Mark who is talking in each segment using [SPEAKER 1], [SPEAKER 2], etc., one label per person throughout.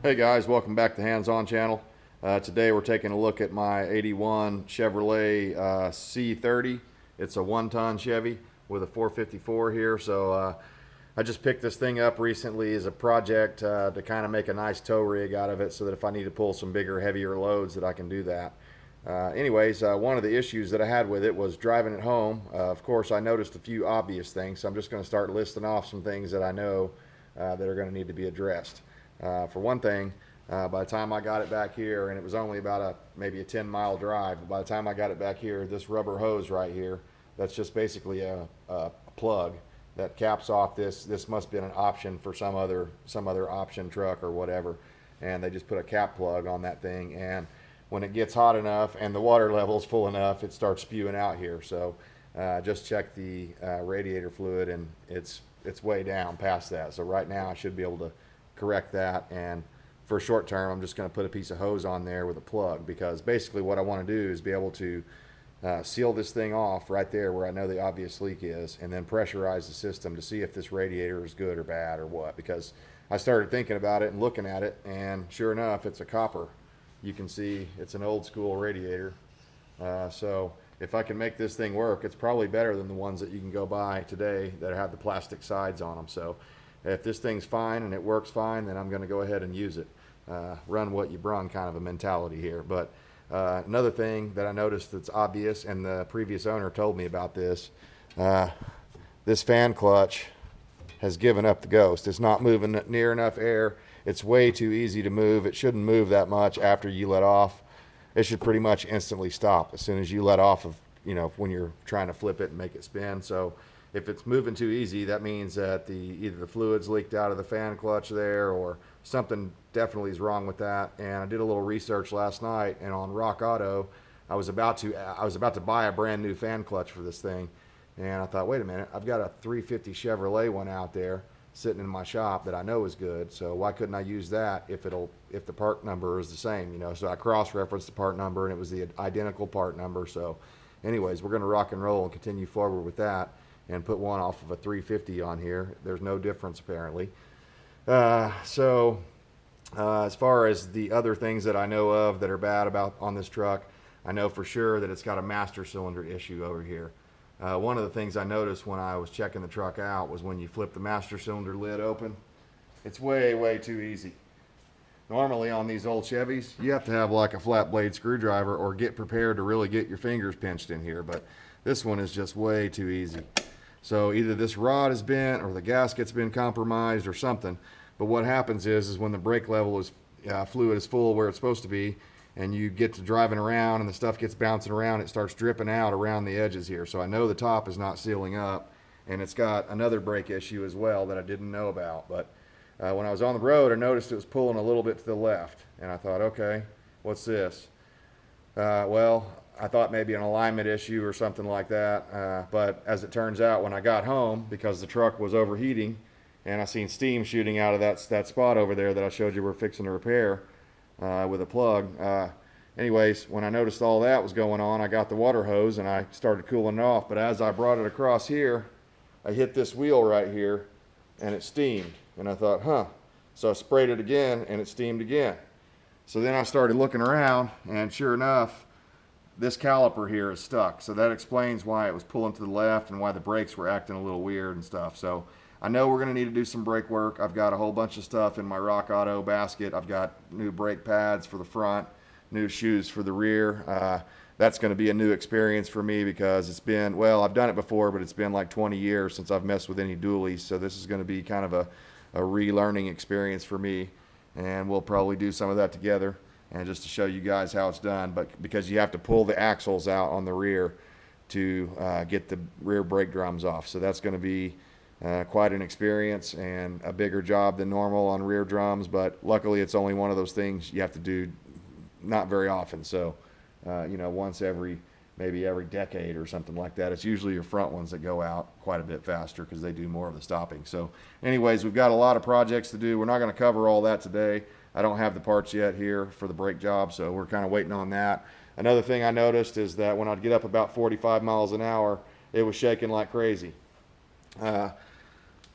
[SPEAKER 1] Hey guys, welcome back to Hands On channel. Today we're taking a look at my 81 Chevrolet C30. It's a 1-ton Chevy with a 454 here. So I just picked this thing up recently as a project to kind of make a nice tow rig out of it so that if I need to pull some bigger, heavier loads that I can do that. One of the issues that I had with it was driving it home. Of course, I noticed a few obvious things, so I'm just going to start listing off some things that I know that are going to need to be addressed. For one thing, by the time I got it back here, and it was only about maybe a 10-mile drive, but by the time I got it back here, this rubber hose right here, that's just basically a plug that caps off this. This must have been an option for some other option truck or whatever, and they just put a cap plug on that thing, and when it gets hot enough and the water level's full enough, it starts spewing out here. So just check the radiator fluid, and it's way down past that. So right now I should be able to correct that, and for short term I'm just going to put a piece of hose on there with a plug, because basically what I want to do is be able to seal this thing off right there where I know the obvious leak is, and then pressurize the system to see if this radiator is good or bad or what, because I started thinking about it and looking at it, and sure enough, it's a copper. You can see it's an old school radiator. So if I can make this thing work, it's probably better than the ones that you can go buy today that have the plastic sides on them. So if this thing's fine and it works fine, then I'm going to go ahead and use it. Run what you brung kind of a mentality here. But another thing that I noticed that's obvious, and the previous owner told me about this, this fan clutch has given up the ghost. It's not moving near enough air. It's way too easy to move. It shouldn't move that much after you let off. It should pretty much instantly stop as soon as you let off of, when you're trying to flip it and make it spin. So if it's moving too easy, that means that either the fluid's leaked out of the fan clutch there, or something definitely is wrong with that. And I did a little research last night, and on Rock Auto, I was about to buy a brand new fan clutch for this thing, and I thought, wait a minute, I've got a 350 Chevrolet one out there sitting in my shop that I know is good, so why couldn't I use that if the part number is the same, So I cross-referenced the part number, and it was the identical part number. So anyways, we're going to rock and roll and continue forward with that, and put one off of a 350 on here. There's no difference apparently. As far as the other things that I know of that are bad on this truck, I know for sure that it's got a master cylinder issue over here. One of the things I noticed when I was checking the truck out was when you flip the master cylinder lid open, it's way too easy. Normally on these old Chevys, you have to have like a flat blade screwdriver or get prepared to really get your fingers pinched in here, but this one is just way too easy. So either this rod is bent or the gasket's been compromised or something, but what happens is when the brake level is fluid is full where it's supposed to be, and you get to driving around and the stuff gets bouncing around, it starts dripping out around the edges here. So I know the top is not sealing up, and it's got another brake issue as well that I didn't know about. But when I was on the road, I noticed it was pulling a little bit to the left, and I thought, okay, what's this? Well, I thought maybe an alignment issue or something like that, but as it turns out, when I got home, because the truck was overheating and I seen steam shooting out of that spot over there that I showed you we're fixing to repair with a plug. Anyways, when I noticed all that was going on, I got the water hose and I started cooling it off. But as I brought it across here, I hit this wheel right here and it steamed. And I thought, huh. So I sprayed it again and it steamed again. So then I started looking around, and sure enough, this caliper here is stuck. So that explains why it was pulling to the left and why the brakes were acting a little weird and stuff. So I know we're going to need to do some brake work. I've got a whole bunch of stuff in my Rock Auto basket. I've got new brake pads for the front, new shoes for the rear. That's going to be a new experience for me, because it's been, well, I've done it before, but it's been like 20 years since I've messed with any dualies. So this is going to be kind of a relearning experience for me, and we'll probably do some of that together, and just to show you guys how it's done. But because you have to pull the axles out on the rear to get the rear brake drums off, so that's going to be quite an experience and a bigger job than normal on rear drums, but luckily it's only one of those things you have to do not very often. So once maybe every decade or something like that. It's usually your front ones that go out quite a bit faster because they do more of the stopping. So anyways, we've got a lot of projects to do. We're not going to cover all that today. I don't have the parts yet here for the brake job, so we're kind of waiting on that. Another thing I noticed is that when I'd get up about 45 miles an hour, it was shaking like crazy.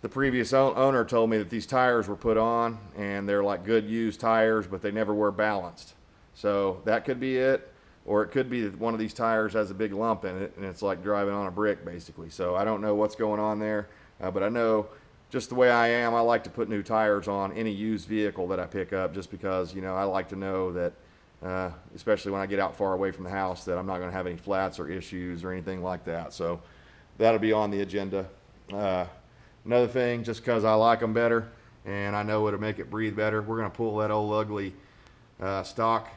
[SPEAKER 1] the previous owner told me that these tires were put on and they're like good used tires, but they never were balanced. So that could be it, or it could be that one of these tires has a big lump in it and it's like driving on a brick basically. So I don't know what's going on there, but I know just the way I am, I like to put new tires on any used vehicle that I pick up, just because, you know, I like to know that, especially when I get out far away from the house, that I'm not going to have any flats or issues or anything like that. So that'll be on the agenda. Another thing, just because I like them better and I know it'll make it breathe better, we're going to pull that old ugly stock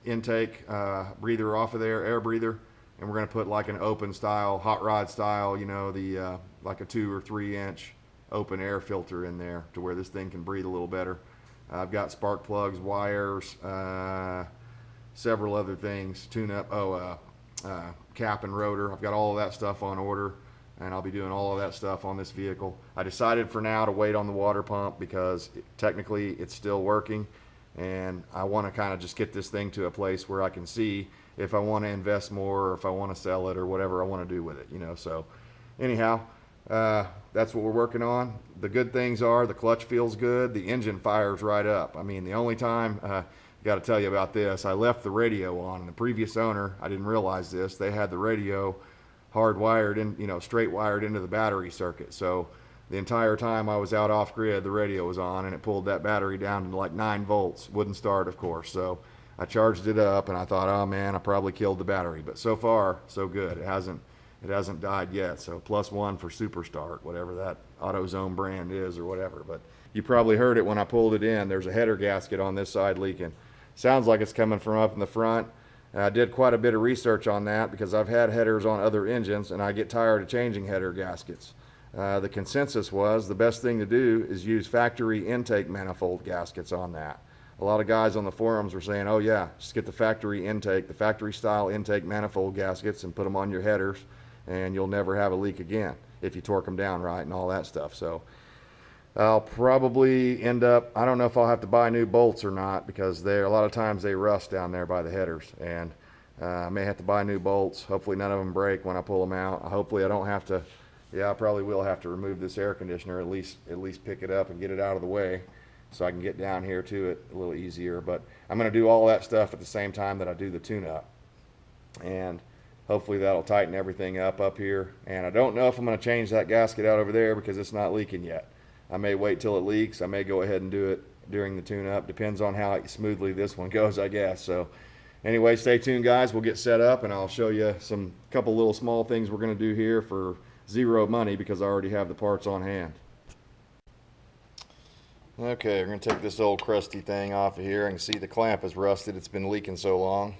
[SPEAKER 1] intake breather off of there, air breather, and we're going to put like an open style, hot rod style, you know, the like a 2 or 3 inch open air filter in there to where this thing can breathe a little better. I've got spark plugs, wires, several other things, tune up, cap and rotor. I've got all of that stuff on order, and I'll be doing all of that stuff on this vehicle. I decided for now to wait on the water pump because technically it's still working, and I want to kind of just get this thing to a place where I can see if I want to invest more or if I want to sell it or whatever I want to do with it, you know. So anyhow, that's what we're working on. The good things are the clutch feels good, the engine fires right up. I mean, the only time, got to tell you about this, I left the radio on, and the previous owner, I didn't realize this, they had the radio hardwired in, you know, straight wired into the battery circuit. So the entire time I was out off grid, the radio was on, and it pulled that battery down to like 9 volts. Wouldn't start, of course. So I charged it up, and I thought, oh man, I probably killed the battery. But so far, so good. It hasn't died yet. So +1 for super start, whatever that AutoZone brand is or whatever. But you probably heard it when I pulled it in. There's a header gasket on this side leaking. Sounds like it's coming from up in the front. I did quite a bit of research on that because I've had headers on other engines and I get tired of changing header gaskets. The consensus was the best thing to do is use factory intake manifold gaskets on that. A lot of guys on the forums were saying, oh yeah, just get the factory intake, the factory style intake manifold gaskets and put them on your headers and you'll never have a leak again if you torque them down right and all that stuff. So I'll probably end up, I don't know if I'll have to buy new bolts or not, because a lot of times they rust down there by the headers, and I may have to buy new bolts. Hopefully none of them break when I pull them out. Hopefully I don't have to, yeah, I probably will have to remove this air conditioner, at least pick it up and get it out of the way so I can get down here to it a little easier. But I'm going to do all that stuff at the same time that I do the tune-up, and hopefully that'll tighten everything up here. And I don't know if I'm going to change that gasket out over there because it's not leaking yet. I may wait till it leaks. I may go ahead and do it during the tune-up. Depends on how smoothly this one goes, I guess. So anyway, stay tuned, guys. We'll get set up and I'll show you couple little small things we're going to do here for zero money because I already have the parts on hand. Okay, we're going to take this old crusty thing off of here. I can see the clamp is rusted. It's been leaking so long.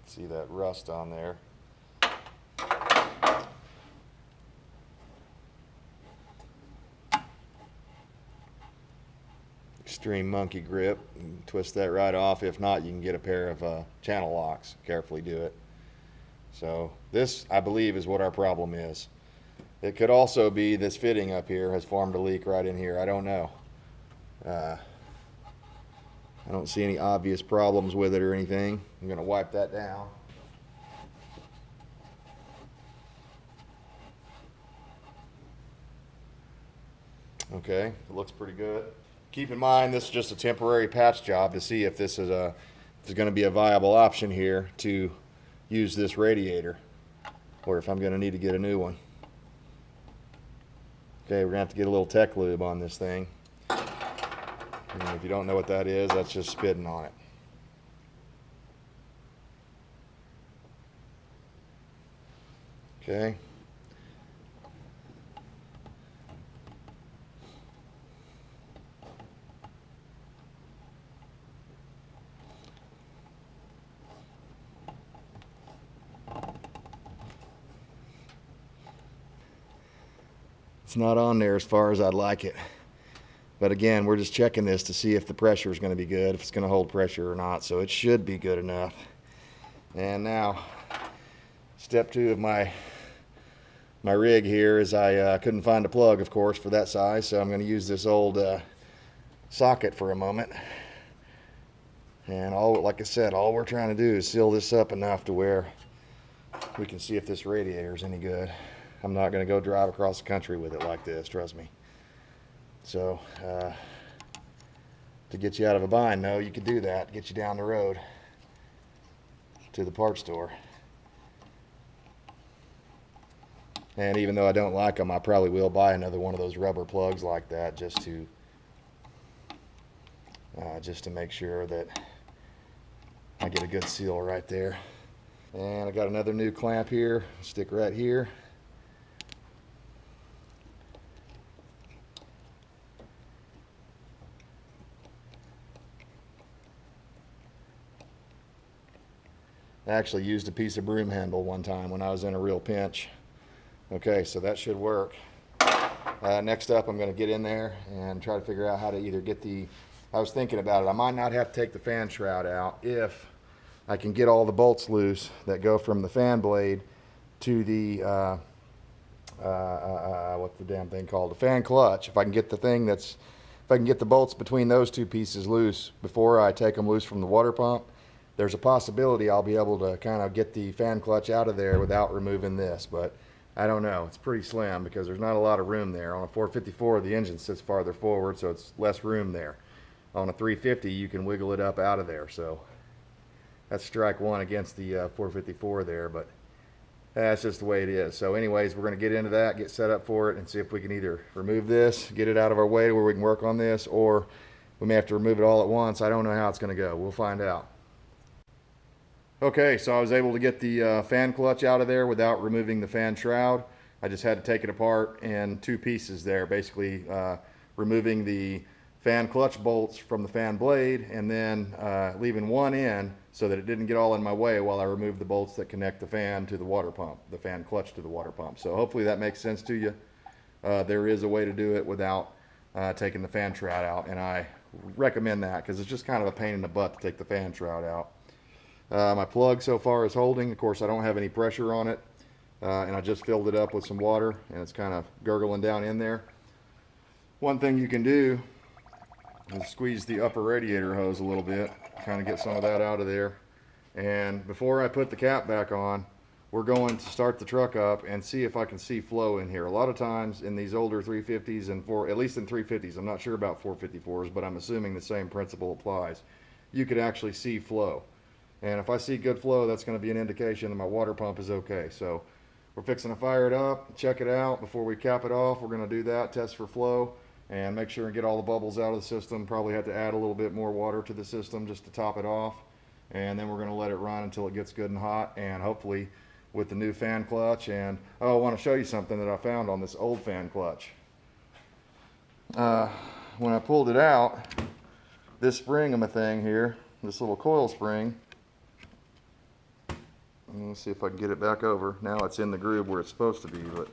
[SPEAKER 1] See that rust on there. Extreme monkey grip. Twist that right off. If not, you can get a pair of channel locks. Carefully do it. So this, I believe, is what our problem is. It could also be this fitting up here has formed a leak right in here. I don't know. I don't see any obvious problems with it or anything. I'm going to wipe that down. Okay, it looks pretty good. Keep in mind this is just a temporary patch job to see if this is going to be a viable option here to use this radiator, or if I'm going to need to get a new one. Okay, we're going to have to get a little tech lube on this thing. And if you don't know what that is, that's just spitting on it. Okay. It's not on there as far as I'd like it. But again, we're just checking this to see if the pressure is going to be good, if it's going to hold pressure or not. So it should be good enough. And now, step 2 of my rig here is I couldn't find a plug, of course, for that size. So I'm going to use this old socket for a moment. And like I said, all we're trying to do is seal this up enough to where we can see if this radiator is any good. I'm not going to go drive across the country with it like this, trust me. So, to get you out of a bind, no, you could do that, get you down the road to the parts store. And even though I don't like them, I probably will buy another one of those rubber plugs like that just to make sure that I get a good seal right there. And I got another new clamp here, stick right here. I actually used a piece of broom handle one time when I was in a real pinch. Okay, so that should work. Next up, I'm going to get in there and try to figure out how to either get I was thinking about it. I might not have to take the fan shroud out if I can get all the bolts loose that go from the fan blade to the, what's the damn thing called? The fan clutch. If I can get if I can get the bolts between those two pieces loose before I take them loose from the water pump, there's a possibility I'll be able to kind of get the fan clutch out of there without removing this, but I don't know. It's pretty slim because there's not a lot of room there. On a 454, the engine sits farther forward, so it's less room there. On a 350, you can wiggle it up out of there, so that's strike one against the 454 there, but that's just the way it is. So anyways, we're going to get into that, get set up for it, and see if we can either remove this, get it out of our way where we can work on this, or we may have to remove it all at once. I don't know how it's going to go. We'll find out. Okay, so I was able to get the fan clutch out of there without removing the fan shroud. I just had to take it apart in two pieces there, basically removing the fan clutch bolts from the fan blade and then leaving one in so that it didn't get all in my way while I removed the bolts that connect the fan to the water pump, the fan clutch to the water pump. So hopefully that makes sense to you. There is a way to do it without taking the fan shroud out, and I recommend that because it's just kind of a pain in the butt to take the fan shroud out. My plug so far is holding. Of course, I don't have any pressure on it, and I just filled it up with some water, and it's kind of gurgling down in there. One thing you can do is squeeze the upper radiator hose a little bit, kind of get some of that out of there. And before I put the cap back on, we're going to start the truck up and see if I can see flow in here. A lot of times in these older 350s and at least in 350s, I'm not sure about 454s, but I'm assuming the same principle applies. You could actually see flow. And if I see good flow, that's going to be an indication that my water pump is okay. So we're fixing to fire it up, check it out before we cap it off. We're going to do that, test for flow, and make sure and get all the bubbles out of the system. Probably have to add a little bit more water to the system just to top it off. And then we're going to let it run until it gets good and hot, and hopefully with the new fan clutch. And oh, I want to show you something that I found on this old fan clutch. When I pulled it out, this spring-a-thing here, this little coil spring, let's see if I can get it back over. Now it's in the groove where it's supposed to be, but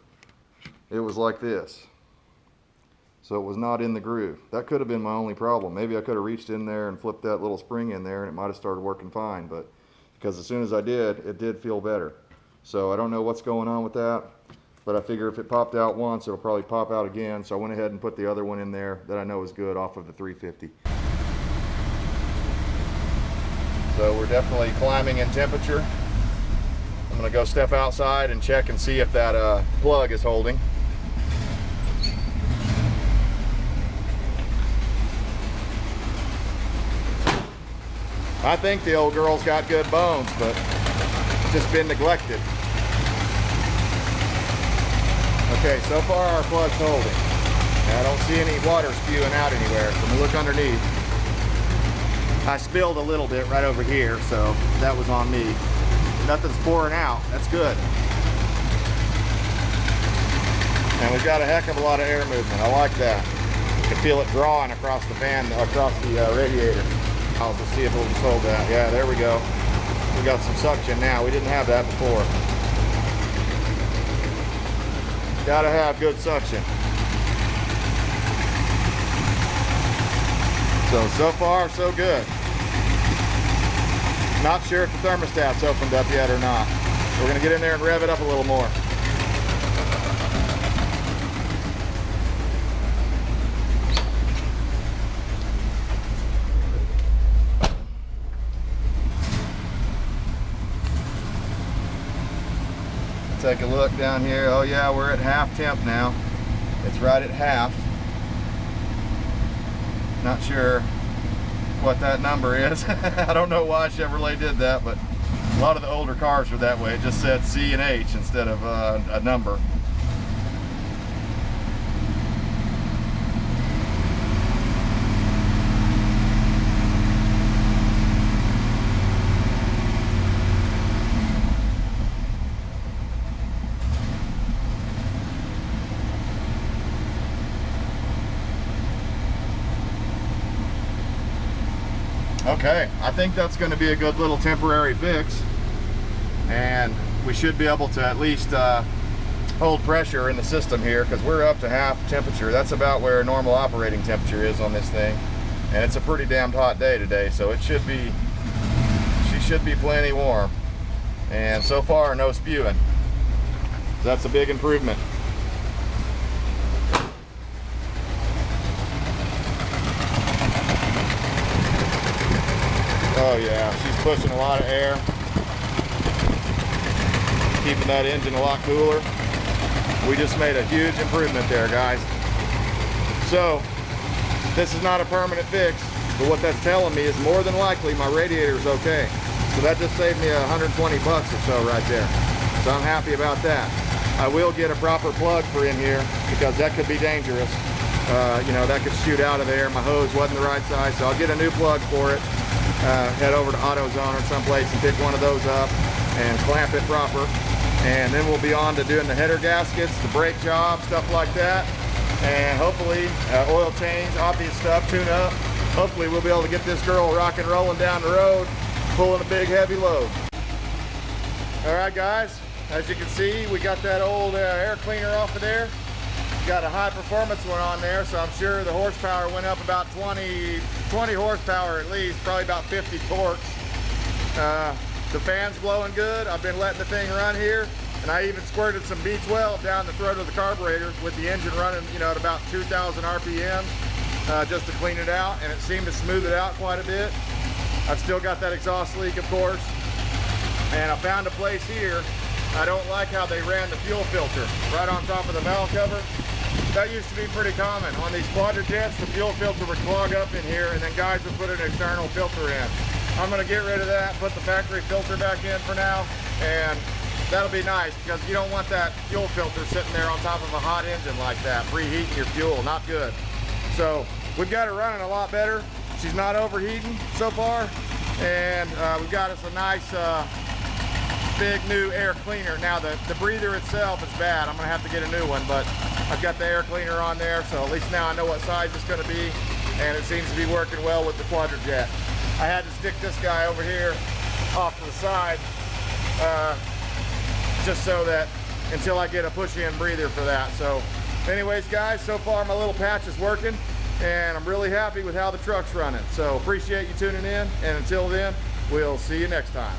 [SPEAKER 1] it was like this. So it was not in the groove. That could have been my only problem. Maybe I could have reached in there and flipped that little spring in there and it might have started working fine, but because as soon as I did, it did feel better. So I don't know what's going on with that, but I figure if it popped out once, it'll probably pop out again. So I went ahead and put the other one in there that I know is good off of the 350. So we're definitely climbing in temperature. I'm going to go step outside and check and see if that plug is holding. I think the old girl's got good bones, but just been neglected. Okay, so far our plug's holding. I don't see any water spewing out anywhere. So I'm gonna look underneath. I spilled a little bit right over here, so that was on me. Nothing's pouring out. That's good. And we've got a heck of a lot of air movement. I like that. You can feel it drawing across the fan, across the radiator. I'll just see if it'll just hold that. Yeah, there we go. We got some suction now. We didn't have that before. Gotta have good suction. So far, so good. Not sure if the thermostat's opened up yet or not. We're gonna get in there and rev it up a little more. take a look down here. Oh yeah, we're at half temp now. It's right at half. Not sure what that number is. I don't know why Chevrolet did that, but a lot of the older cars were that way. It just said C and H instead of a number. Okay, I think that's going to be a good little temporary fix, and we should be able to at least hold pressure in the system here, because we're up to half temperature. That's about where normal operating temperature is on this thing, and it's a pretty damn hot day today, so it should be, she should be plenty warm. And so far, no spewing. That's a big improvement. Oh yeah, she's pushing a lot of air, keeping that engine a lot cooler. We just made a huge improvement there, guys. So this is not a permanent fix, but what that's telling me is more than likely my radiator is okay. So that just saved me 120 bucks or so right there. So I'm happy about that. I will get a proper plug for in here, because that could be dangerous. You know, that could shoot out of there. My hose wasn't the right size, so I'll get a new plug for it. Head over to AutoZone or someplace and pick one of those up and clamp it proper, and then we'll be on to doing the header gaskets, the brake job, stuff like that, and hopefully oil change, obvious stuff, tune up. Hopefully we'll be able to get this girl rock and rolling down the road, pulling a big heavy load. All right guys, as you can see, we got that old air cleaner off of there. Got a high performance one on there, so I'm sure the horsepower went up about 20 horsepower at least, probably about 50 torques. The fan's blowing good. I've been letting the thing run here, and I even squirted some B12 down the throat of the carburetor with the engine running, you know, at about 2,000 RPM, just to clean it out, and it seemed to smooth it out quite a bit. I've still got that exhaust leak, of course, and I found a place here. I don't like how they ran the fuel filter right on top of the valve cover. That used to be pretty common. On these Quadrajets, the fuel filter would clog up in here, and then guys would put an external filter in. I'm gonna get rid of that, put the factory filter back in for now, and that'll be nice, because you don't want that fuel filter sitting there on top of a hot engine like that, preheating your fuel, not good. So we've got it running a lot better. She's not overheating so far, and we've got us a nice big new air cleaner. Now the breather itself is bad. I'm gonna have to get a new one, but I've got the air cleaner on there, so at least now I know what size it's gonna be, and it seems to be working well with the Quadrajet. I had to stick this guy over here off to the side, just so that until I get a push-in breather for that. So anyways guys, so far my little patch is working, and I'm really happy with how the truck's running. So appreciate you tuning in, and until then, we'll see you next time.